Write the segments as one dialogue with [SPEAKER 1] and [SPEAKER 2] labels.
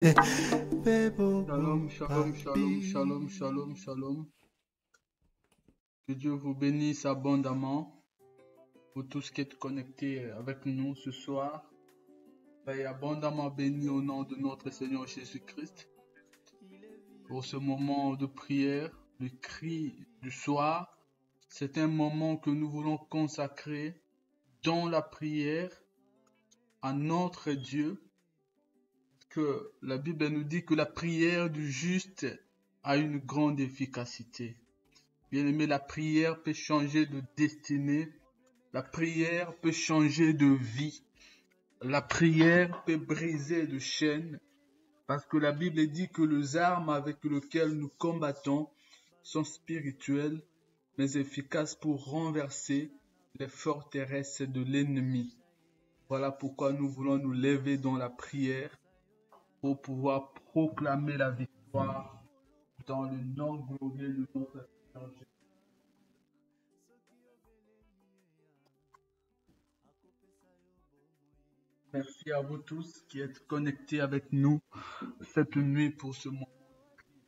[SPEAKER 1] Shalom, shalom, shalom, shalom, shalom, shalom. Que Dieu vous bénisse abondamment. Pour tous qui êtes connectés avec nous ce soir. Soyez abondamment bénis au nom de notre Seigneur Jésus-Christ. Pour ce moment de prière, le cri du soir, c'est un moment que nous voulons consacrer dans la prière à notre Dieu. Que la Bible nous dit que la prière du juste a une grande efficacité. Bien-aimé, la prière peut changer de destinée. La prière peut changer de vie. La prière peut briser de chaînes. Parce que la Bible dit que les armes avec lesquelles nous combattons sont spirituelles, mais efficaces pour renverser les forteresses de l'ennemi. Voilà pourquoi nous voulons nous lever dans la prière pour pouvoir proclamer la victoire dans le nom glorieux de notre Seigneur Jésus. Merci à vous tous qui êtes connectés avec nous cette nuit pour ce moment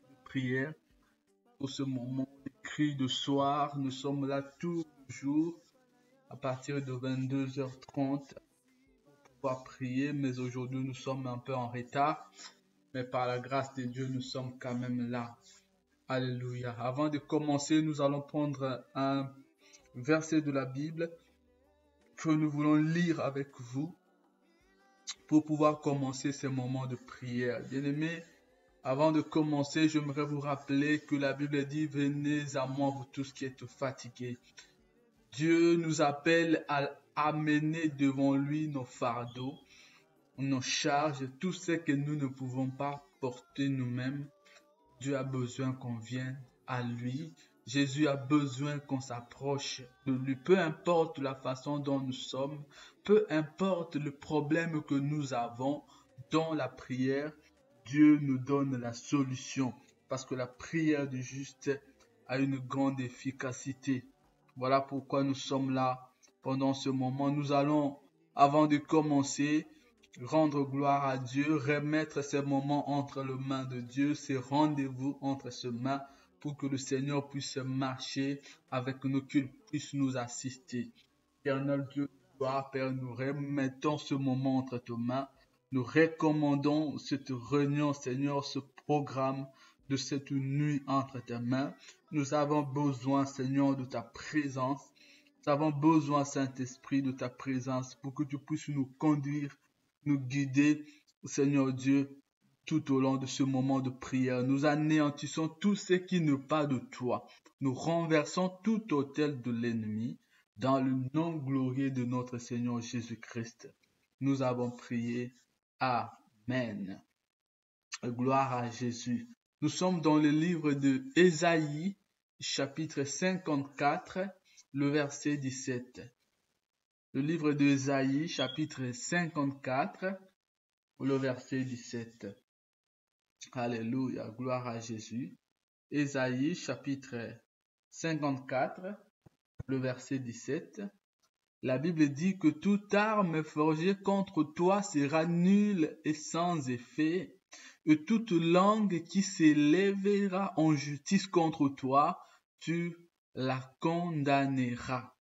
[SPEAKER 1] de prière, pour ce moment de cri de soir. Nous sommes là tous les jours à partir de 22h30 pour pouvoir prier, mais aujourd'hui nous sommes un peu en retard, mais par la grâce de Dieu nous sommes quand même là. Alléluia. Avant de commencer, nous allons prendre un verset de la Bible que nous voulons lire avec vous pour pouvoir commencer ce moment de prière. Bien-aimés, avant de commencer, j'aimerais vous rappeler que la Bible dit « Venez à moi, vous tous qui êtes fatigués ». Dieu nous appelle à amener devant lui nos fardeaux, nos charges, tout ce que nous ne pouvons pas porter nous-mêmes. Dieu a besoin qu'on vienne à lui. Jésus a besoin qu'on s'approche de lui. Peu importe la façon dont nous sommes, peu importe le problème que nous avons, dans la prière, Dieu nous donne la solution. Parce que la prière du juste a une grande efficacité. Voilà pourquoi nous sommes là pendant ce moment. Nous allons, avant de commencer, rendre gloire à Dieu, remettre ces moments entre les mains de Dieu, ces rendez-vous entre ses mains, pour que le Seigneur puisse marcher avec nous, qu'il puisse nous assister. Éternel Dieu, gloire, Père, nous remettons ce moment entre tes mains. Nous recommandons cette réunion, Seigneur, ce programme de cette nuit entre tes mains. Nous avons besoin, Seigneur, de ta présence. Nous avons besoin, Saint-Esprit, de ta présence pour que tu puisses nous conduire, nous guider, Seigneur Dieu, tout au long de ce moment de prière. Nous anéantissons tout ce qui n'est pas de toi. Nous renversons tout autel de l'ennemi dans le nom glorieux de notre Seigneur Jésus-Christ. Nous avons prié. Amen. Gloire à Jésus. Nous sommes dans le livre de Ésaïe, chapitre 54, le verset 17. Le livre d'Ésaïe, chapitre 54, le verset 17. Alléluia, gloire à Jésus. Ésaïe, chapitre 54, le verset 17. La Bible dit que toute arme forgée contre toi sera nulle et sans effet, et toute langue qui s'élèvera en justice contre toi, tu la condamneras.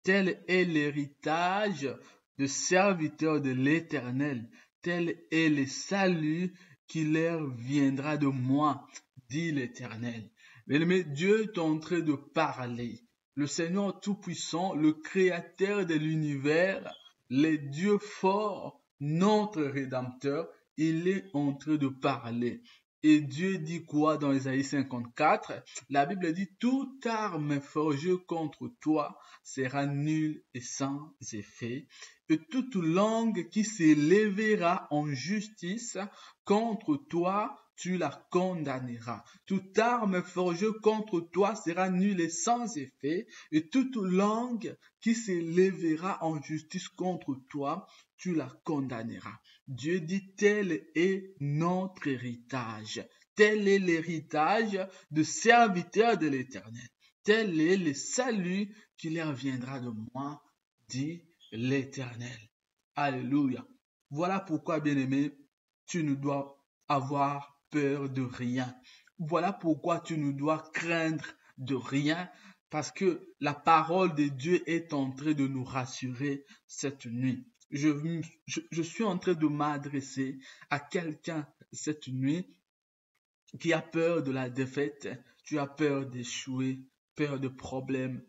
[SPEAKER 1] Tel est l'héritage des serviteurs de l'Éternel, tel est le salut qui leur viendra de moi, dit l'Éternel. Mais Dieu est en train de parler. Le Seigneur Tout-Puissant, le Créateur de l'univers, le Dieu fort, notre Rédempteur, il est en train de parler. Et Dieu dit quoi dans Ésaïe 54? La Bible dit, toute arme forgée contre toi sera nulle et sans effet. Et toute langue qui s'élèvera en justice contre toi, tu la condamneras. Toute arme forgée contre toi sera nulle et sans effet, et toute langue qui s'élèvera en justice contre toi, tu la condamneras. Dieu dit, tel est notre héritage. Tel est l'héritage de serviteurs de l'Éternel. Tel est le salut qui leur viendra de moi, dit l'Éternel. Alléluia. Voilà pourquoi, bien-aimé, tu ne dois avoir peur de rien. Voilà pourquoi tu ne dois craindre de rien, parce que la parole de Dieu est en train de nous rassurer cette nuit. Je suis en train de m'adresser à quelqu'un cette nuit qui a peur de la défaite, tu as peur d'échouer, peur de problèmes,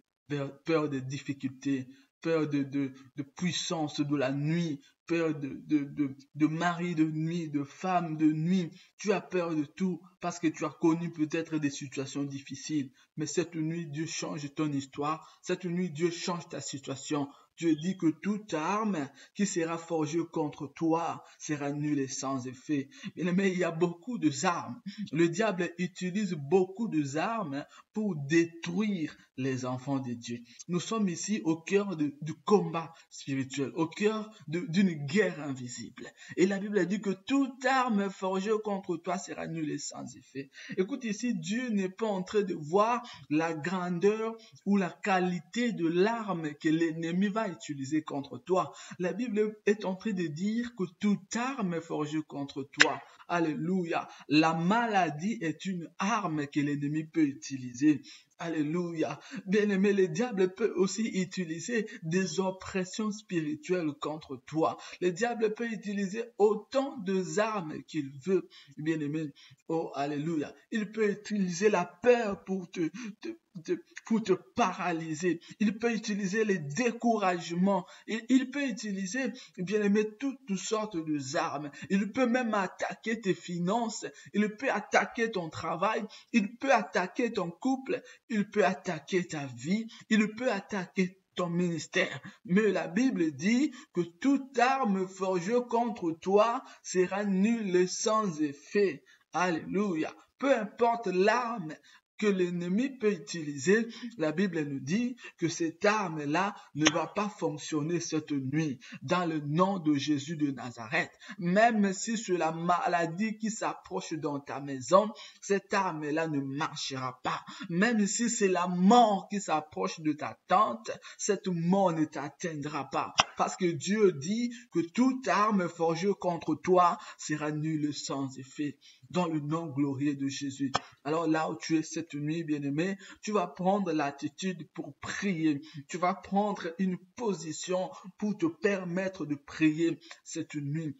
[SPEAKER 1] peur de difficultés, peur de puissance de la nuit, peur de mari de nuit, de femme de nuit. Tu as peur de tout parce que tu as connu peut-être des situations difficiles. Mais cette nuit, Dieu change ton histoire. Cette nuit, Dieu change ta situation. Dieu dit que toute arme qui sera forgée contre toi sera nulle et sans effet. Mais il y a beaucoup d'armes. Le diable utilise beaucoup d'armes pour détruire les enfants de Dieu. Nous sommes ici au cœur du combat spirituel, au cœur d'une guerre invisible. Et la Bible dit que toute arme forgée contre toi sera nulle et sans effet. Écoute ici, Dieu n'est pas en train de voir la grandeur ou la qualité de l'arme que l'ennemi va utiliser contre toi. La Bible est en train de dire que toute arme forgée contre toi, alléluia, la maladie est une arme que l'ennemi peut utiliser. Alléluia. Bien-aimé, le diable peut aussi utiliser des oppressions spirituelles contre toi. Le diable peut utiliser autant d'armes qu'il veut. Bien-aimé, oh, alléluia. Il peut utiliser la peur pour te paralyser. Il peut utiliser les découragements. Il peut utiliser, bien aimé, toutes sortes d'armes. Il peut même attaquer tes finances. Il peut attaquer ton travail. Il peut attaquer ton couple. Il peut attaquer ta vie. Il peut attaquer ton ministère. Mais la Bible dit que toute arme forgée contre toi sera nulle et sans effet. Alléluia. Peu importe l'arme que l'ennemi peut utiliser, la Bible nous dit que cette arme-là ne va pas fonctionner cette nuit dans le nom de Jésus de Nazareth. Même si c'est la maladie qui s'approche dans ta maison, cette arme-là ne marchera pas. Même si c'est la mort qui s'approche de ta tente, cette mort ne t'atteindra pas. Parce que Dieu dit que toute arme forgée contre toi sera nulle sans effet. Dans le nom glorieux de Jésus. Alors là où tu es cette nuit, bien-aimé, tu vas prendre l'attitude pour prier. Tu vas prendre une position pour te permettre de prier cette nuit.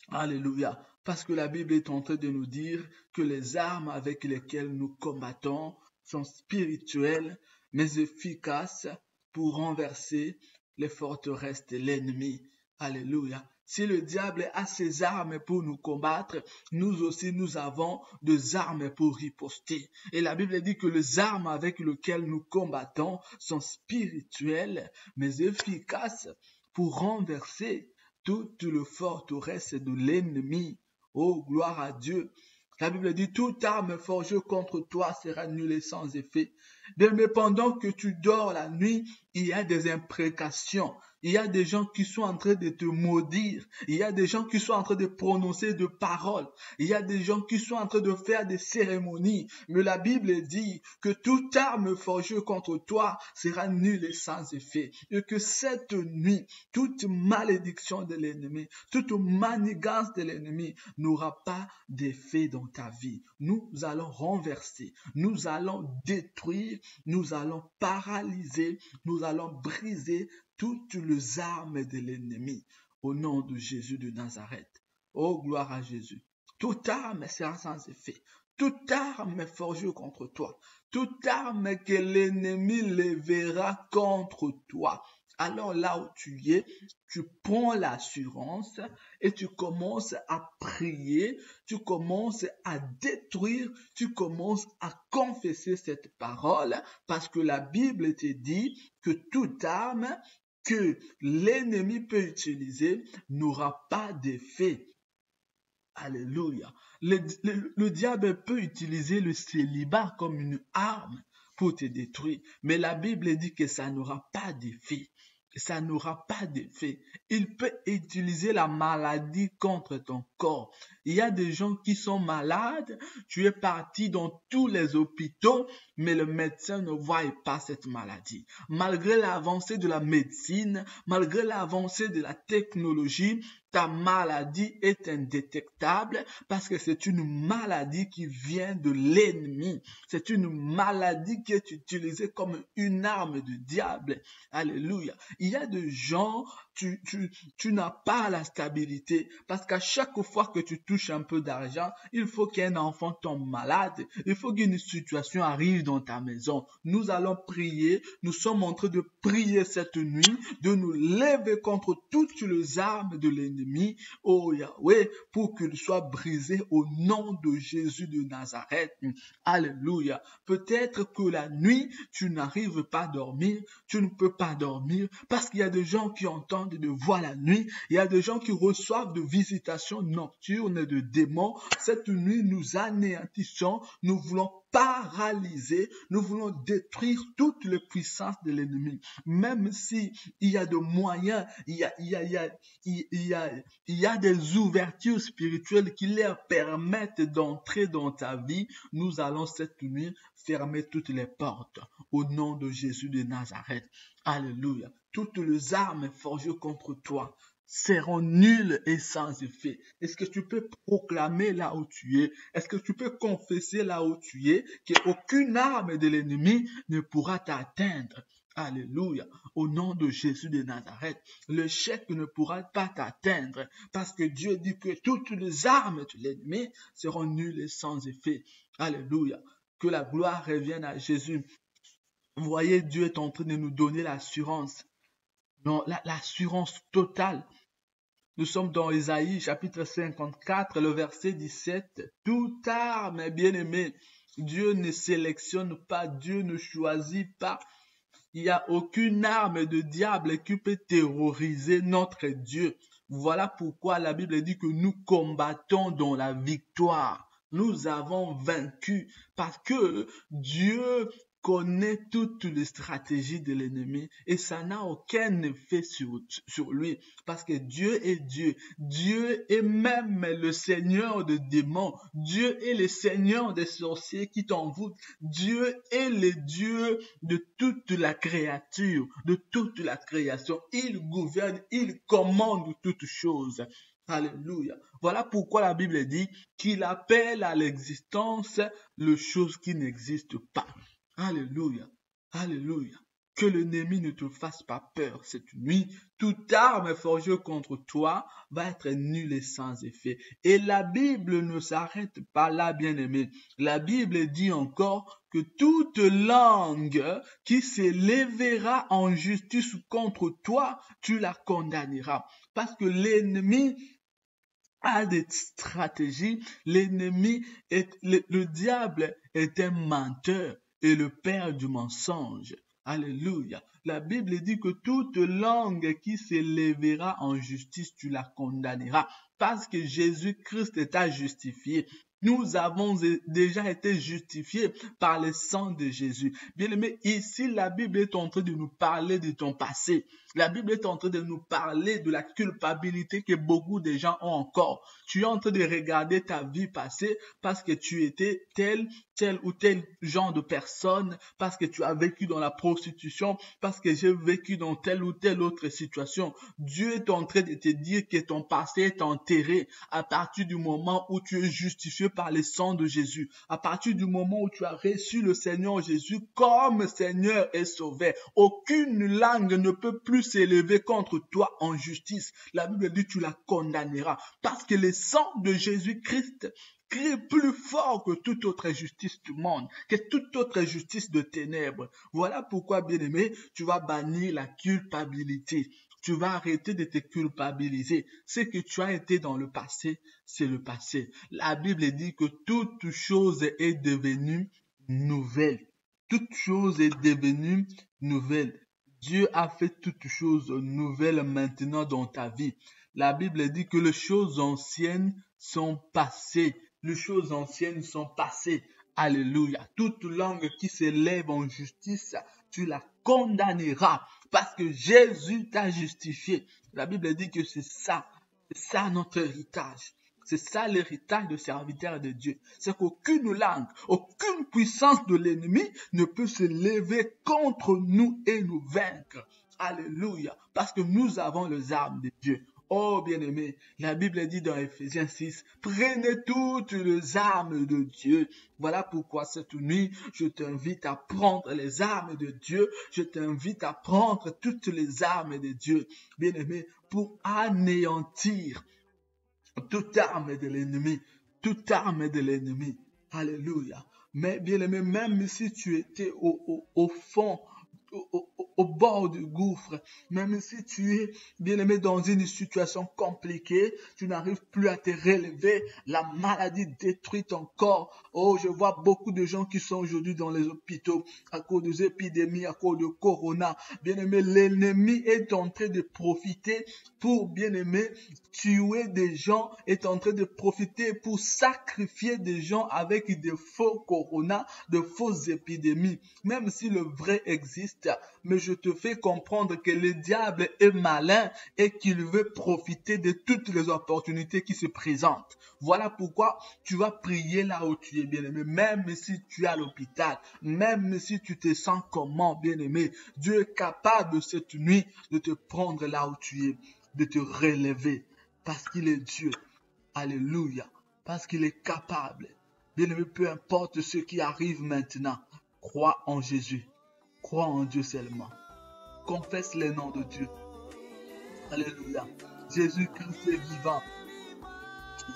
[SPEAKER 1] Alléluia. Parce que la Bible est en train de nous dire que les armes avec lesquelles nous combattons sont spirituelles, mais efficaces pour renverser les forteresses de l'ennemi. Alléluia. Si le diable a ses armes pour nous combattre, nous aussi nous avons des armes pour riposter. Et la Bible dit que les armes avec lesquelles nous combattons sont spirituelles, mais efficaces pour renverser toute le forteresse de l'ennemi. Oh, gloire à Dieu. La Bible dit, toute arme forgée contre toi sera nulle et sans effet. Bien, mais pendant que tu dors la nuit, il y a des imprécations. Il y a des gens qui sont en train de te maudire. Il y a des gens qui sont en train de prononcer des paroles. Il y a des gens qui sont en train de faire des cérémonies. Mais la Bible dit que toute arme forgée contre toi sera nulle et sans effet. Et que cette nuit, toute malédiction de l'ennemi, toute manigance de l'ennemi n'aura pas d'effet dans ta vie. Nous allons renverser, nous allons détruire, nous allons paralyser, nous allons briser toutes les armes de l'ennemi au nom de Jésus de Nazareth. Oh, gloire à Jésus. Toute arme sera sans effet. Toute arme forgée contre toi. Toute arme que l'ennemi lèvera contre toi. Alors là où tu es, tu prends l'assurance et tu commences à prier, tu commences à détruire, tu commences à confesser cette parole parce que la Bible te dit que toute arme que l'ennemi peut utiliser n'aura pas d'effet. Alléluia. Le diable peut utiliser le célibat comme une arme pour te détruire, mais la Bible dit que ça n'aura pas d'effet. Ça n'aura pas d'effet. Il peut utiliser la maladie contre ton corps. Il y a des gens qui sont malades, tu es parti dans tous les hôpitaux, mais le médecin ne voit pas cette maladie. Malgré l'avancée de la médecine, malgré l'avancée de la technologie, ta maladie est indétectable parce que c'est une maladie qui vient de l'ennemi. C'est une maladie qui est utilisée comme une arme du diable. Alléluia. Il y a des gens, tu n'as pas la stabilité parce qu'à chaque fois que tu touches un peu d'argent, il faut qu'un enfant tombe malade. Il faut qu'une situation arrive dans ta maison. Nous allons prier. Nous sommes en train de prier cette nuit, de nous lever contre toutes les armes de l'ennemi. Oh Yahweh, pour qu'il soit brisé au nom de Jésus de Nazareth. Alléluia. Peut-être que la nuit, tu n'arrives pas à dormir, tu ne peux pas dormir parce qu'il y a des gens qui entendent des voix la nuit, il y a des gens qui reçoivent de visitations nocturnes de démons. Cette nuit, nous anéantissons, nous voulons paralyser, nous voulons détruire toutes les puissances de l'ennemi. Même si il y a des moyens, il y a des ouvertures spirituelles qui leur permettent d'entrer dans ta vie, nous allons cette nuit fermer toutes les portes au nom de Jésus de Nazareth. Alléluia. Toutes les armes forgées contre toi seront nulles et sans effet. Est-ce que tu peux proclamer là où tu es? Est-ce que tu peux confesser là où tu es qu'aucune arme de l'ennemi ne pourra t'atteindre? Alléluia. Au nom de Jésus de Nazareth, le chèque ne pourra pas t'atteindre parce que Dieu dit que toutes les armes de l'ennemi seront nulles et sans effet. Alléluia. Que la gloire revienne à Jésus. Vous voyez, Dieu est en train de nous donner l'assurance. Non, l'assurance totale. Nous sommes dans Ésaïe chapitre 54, le verset 17. Toute arme, bien-aimé, Dieu ne sélectionne pas, Dieu ne choisit pas. Il n'y a aucune arme de diable qui peut terroriser notre Dieu. Voilà pourquoi la Bible dit que nous combattons dans la victoire. Nous avons vaincu parce que Dieu connaît toutes les stratégies de l'ennemi et ça n'a aucun effet sur lui parce que Dieu est Dieu. Dieu est même le Seigneur des démons. Dieu est le Seigneur des sorciers qui t'envoûtent. Dieu est le Dieu de toute la créature, de toute la création. Il gouverne, il commande toutes choses. Alléluia. Voilà pourquoi la Bible dit qu'il appelle à l'existence les choses qui n'existent pas. Alléluia. Alléluia. Que l'ennemi ne te fasse pas peur cette nuit. Toute arme forgée contre toi va être nulle et sans effet. Et la Bible ne s'arrête pas là, bien-aimé. La Bible dit encore que toute langue qui s'élèvera en justice contre toi, tu la condamneras. Parce que l'ennemi a des stratégies. L'ennemi le diable est un menteur et le père du mensonge. Alléluia. La Bible dit que toute langue qui s'élèvera en justice, tu la condamneras. Parce que Jésus-Christ t'a justifié. Nous avons déjà été justifiés par le sang de Jésus. Bien-aimé, ici, la Bible est en train de nous parler de ton passé. La Bible est en train de nous parler de la culpabilité que beaucoup de gens ont encore. Tu es en train de regarder ta vie passée parce que tu étais tel ou tel genre de personne, parce que tu as vécu dans la prostitution, parce que j'ai vécu dans telle ou telle autre situation. Dieu est en train de te dire que ton passé est enterré à partir du moment où tu es justifié par le sang de Jésus, à partir du moment où tu as reçu le Seigneur Jésus comme Seigneur et Sauveur. Aucune langue ne peut plus s'élever contre toi en justice. La Bible dit que tu la condamneras parce que le sang de Jésus-Christ crie plus fort que toute autre justice du monde, que toute autre justice de ténèbres. Voilà pourquoi, bien-aimé, tu vas bannir la culpabilité. Tu vas arrêter de te culpabiliser. Ce que tu as été dans le passé, c'est le passé. La Bible dit que toute chose est devenue nouvelle. Toute chose est devenue nouvelle. Dieu a fait toutes choses nouvelles maintenant dans ta vie. La Bible dit que les choses anciennes sont passées. Les choses anciennes sont passées. Alléluia. Toute langue qui s'élève en justice, tu la condamneras parce que Jésus t'a justifié. La Bible dit que c'est ça notre héritage. C'est ça l'héritage de serviteur de Dieu. C'est qu'aucune langue, aucune puissance de l'ennemi ne peut se lever contre nous et nous vaincre. Alléluia. Parce que nous avons les armes de Dieu. Oh bien-aimé, la Bible dit dans Ephésiens 6, prenez toutes les armes de Dieu. Voilà pourquoi cette nuit, je t'invite à prendre les armes de Dieu. Je t'invite à prendre toutes les armes de Dieu, bien-aimé, pour anéantir toute arme de l'ennemi. Toute arme de l'ennemi. Alléluia. Mais bien-aimé, même si tu étais au fond, au bord du gouffre, même si tu es bien-aimé dans une situation compliquée, tu n'arrives plus à te relever, la maladie détruit ton corps. Oh, je vois beaucoup de gens qui sont aujourd'hui dans les hôpitaux à cause des épidémies, à cause de Corona. Bien-aimé, l'ennemi est en train de profiter pour, bien-aimé, tuer des gens, est en train de profiter pour sacrifier des gens avec des faux Corona, de fausses épidémies. Même si le vrai existe, mais je te fais comprendre que le diable est malin et qu'il veut profiter de toutes les opportunités qui se présentent. Voilà pourquoi tu vas prier là où tu es, bien-aimé, même si tu es à l'hôpital, même si tu te sens comment, bien-aimé. Dieu est capable cette nuit de te prendre là où tu es, de te relever, parce qu'il est Dieu. Alléluia, parce qu'il est capable. Bien-aimé, peu importe ce qui arrive maintenant, crois en Jésus. Crois en Dieu seulement. Confesse les noms de Dieu. Alléluia. Jésus-Christ est vivant.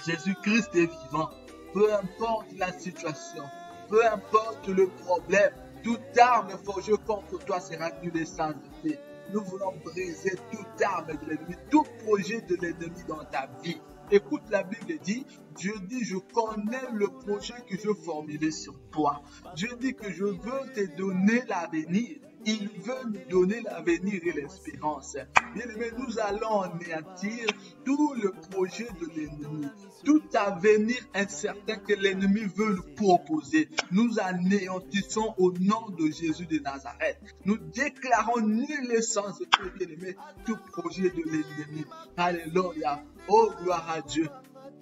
[SPEAKER 1] Jésus-Christ est vivant. Peu importe la situation, peu importe le problème, toute arme forgée contre toi sera nulle sans effet. Nous voulons briser toute arme de l'ennemi, tout projet de l'ennemi dans ta vie. Écoute, la Bible dit, Dieu dit, je connais le projet que je formulais sur toi. Dieu dit que je veux te donner l'avenir. Il veut nous donner l'avenir et l'espérance. Bien-aimés, nous allons anéantir tout le projet de l'ennemi, tout avenir incertain que l'ennemi veut nous proposer. Nous anéantissons au nom de Jésus de Nazareth. Nous déclarons nul et sans effet, bien-aimés, tout projet de l'ennemi. Alléluia. Oh, gloire à Dieu.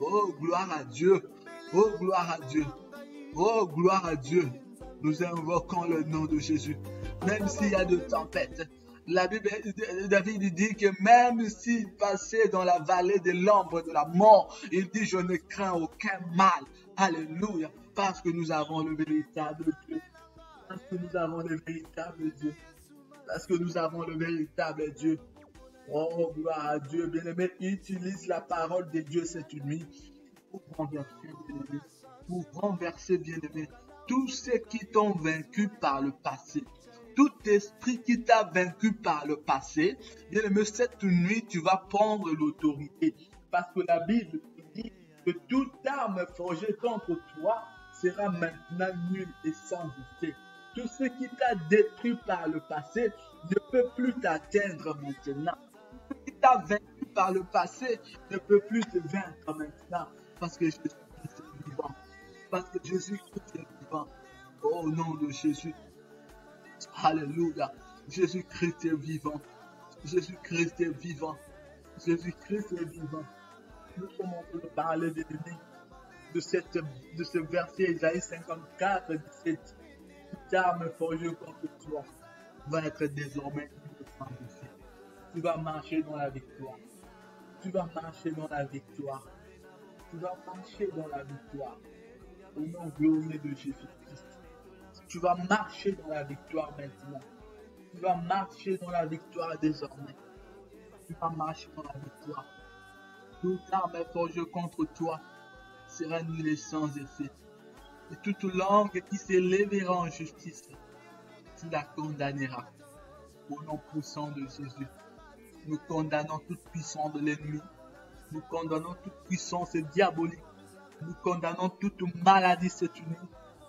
[SPEAKER 1] Oh, gloire à Dieu. Oh, gloire à Dieu. Oh, gloire à Dieu. Nous invoquons le nom de Jésus. Même s'il y a de tempêtes, la Bible, David dit que même s'il passait dans la vallée de l'ombre de la mort, il dit, je ne crains aucun mal. Alléluia. Parce que nous avons le véritable Dieu. Parce que nous avons le véritable Dieu. Parce que nous avons le véritable Dieu. Oh, gloire à Dieu. Bien-aimé, utilise la parole de Dieu cette nuit pour renverser, bien-aimé. Pour renverser, bien-aimé, tous ceux qui t'ont vaincu par le passé. Tout esprit qui t'a vaincu par le passé, bien-aimé, cette nuit, tu vas prendre l'autorité. Parce que la Bible dit que toute arme forgée contre toi sera maintenant nulle et sans effet. Tout ce qui t'a détruit par le passé ne peut plus t'atteindre maintenant. Tout ce qui t'a vaincu par le passé ne peut plus te vaincre maintenant. Parce que Jésus-Christ est vivant. Parce que Jésus-Christ est vivant. Au nom de Jésus. Alléluia. Jésus-Christ est vivant. Jésus-Christ est vivant. Jésus-Christ est vivant. Nous sommes en train de parler de ce verset Isaïe 54, 17. Toute arme forgée contre toi va être désormais sans effet. Tu vas marcher dans la victoire. Tu vas marcher dans la victoire. Tu vas marcher dans la victoire. Au nom glorieux de Jésus-Christ. Tu vas marcher dans la victoire maintenant. Tu vas marcher dans la victoire désormais. Tu vas marcher dans la victoire. Toute arme forgée contre toi sera nulle et sans effet. Et toute langue qui s'élèvera en justice, tu la condamneras. Au nom puissant de Jésus, nous condamnons toute puissance de l'ennemi. Nous condamnons toute puissance diabolique. Nous condamnons toute maladie cette nuit.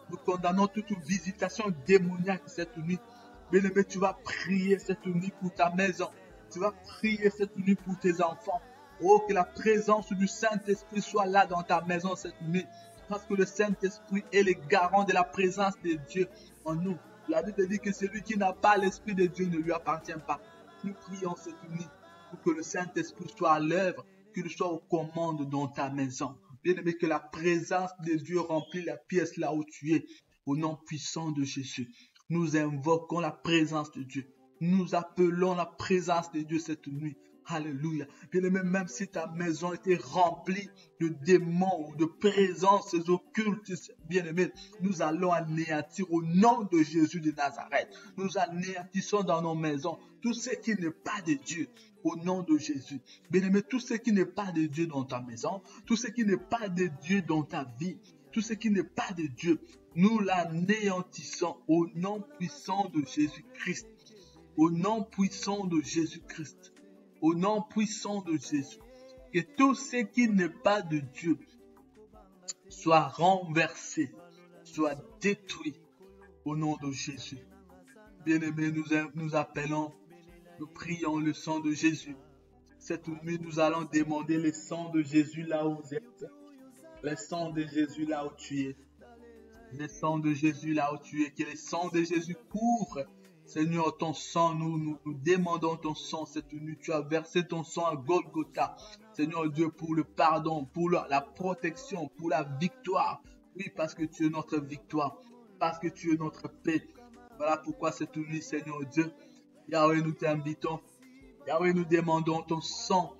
[SPEAKER 1] Nous condamnons toute visitation démoniaque cette nuit. Bien-aimé, tu vas prier cette nuit pour ta maison. Tu vas prier cette nuit pour tes enfants. Oh, que la présence du Saint-Esprit soit là dans ta maison cette nuit. Parce que le Saint-Esprit est le garant de la présence de Dieu en nous. La Bible dit que celui qui n'a pas l'Esprit de Dieu ne lui appartient pas. Nous prions cette nuit pour que le Saint-Esprit soit à l'œuvre, qu'il soit aux commandes dans ta maison. Bien-aimé, que la présence de Dieu remplit la pièce là où tu es. Au nom puissant de Jésus, nous invoquons la présence de Dieu. Nous appelons la présence de Dieu cette nuit. Alléluia. Bien-aimé, même si ta maison était remplie de démons ou de présences occultes, bien-aimé, nous allons anéantir au nom de Jésus de Nazareth. Nous anéantissons dans nos maisons tout ce qui n'est pas de Dieu au nom de Jésus. Bien-aimé, tout ce qui n'est pas de Dieu dans ta maison, tout ce qui n'est pas de Dieu dans ta vie, tout ce qui n'est pas de Dieu, nous l'anéantissons au nom puissant de Jésus-Christ. Au nom puissant de Jésus-Christ. Au nom puissant de Jésus. Que tout ce qui n'est pas de Dieu soit renversé, soit détruit au nom de Jésus. Bien-aimés, nous appelons, nous prions le sang de Jésus. Cette nuit, nous allons demander le sang de Jésus là où vous êtes. Le sang de Jésus là où tu es. Le sang de Jésus là où tu es. Que le sang de Jésus couvre. Seigneur, ton sang, nous demandons ton sang cette nuit. Tu as versé ton sang à Golgotha. Seigneur Dieu, pour le pardon, pour la protection, pour la victoire. Oui, parce que tu es notre victoire. Parce que tu es notre paix. Voilà pourquoi cette nuit, Seigneur Dieu, Yahweh, nous t'invitons. Yahweh, nous demandons ton sang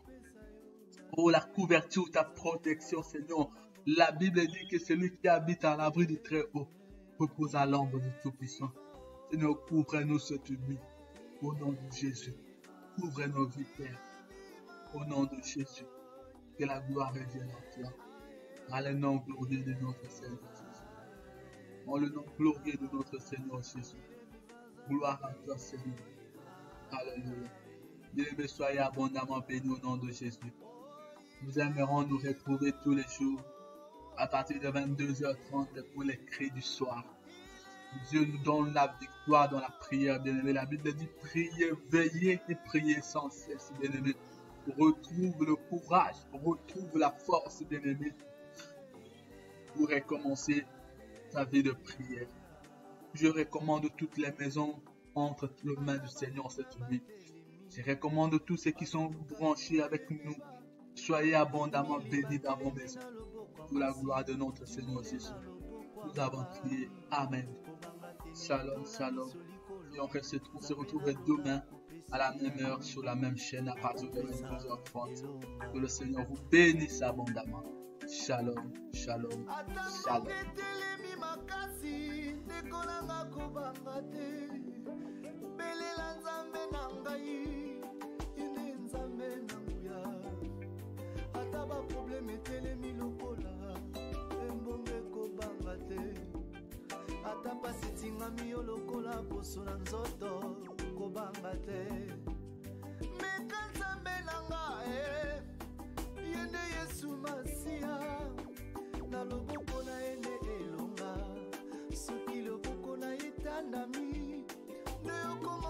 [SPEAKER 1] pour la couverture, ta protection, Seigneur. La Bible dit que celui qui habite à l'abri du Très-Haut repose à l'ombre du Tout-Puissant. Seigneur, couvre-nous cette nuit, au nom de Jésus. Couvre nos vies, Père, au nom de Jésus. Que la gloire revienne à toi. Dans le nom glorieux de notre Seigneur Jésus. Dans le nom glorieux de notre Seigneur Jésus. Gloire à toi, Seigneur. Alléluia. Bien-aimés, soyez abondamment bénis au nom de Jésus. Nous aimerons nous retrouver tous les jours à partir de 22h30 pour les cris du soir. Dieu nous donne la victoire dans la prière, bien-aimé. La Bible dit priez, veillez et priez sans cesse, bien-aimé. Retrouve le courage, retrouve la force, bien-aimé, pour recommencer ta vie de prière. Je recommande toutes les maisons entre les mains du Seigneur cette nuit. Je recommande tous ceux qui sont branchés avec nous. Soyez abondamment bénis dans vos maisons. Pour la gloire de notre Seigneur Jésus. Nous avons prié. Amen. Shalom, shalom. Et on se retrouve demain à la même heure sur la même chaîne à partir de 22h30. Que le Seigneur vous bénisse abondamment. Shalom, shalom, shalom.
[SPEAKER 2] Ata pasi tingami yo lokola poso na nzoto kobanga te meka nzambe nanga yende Yesu Masiya na loboko na ene elonga soki loboko na etandami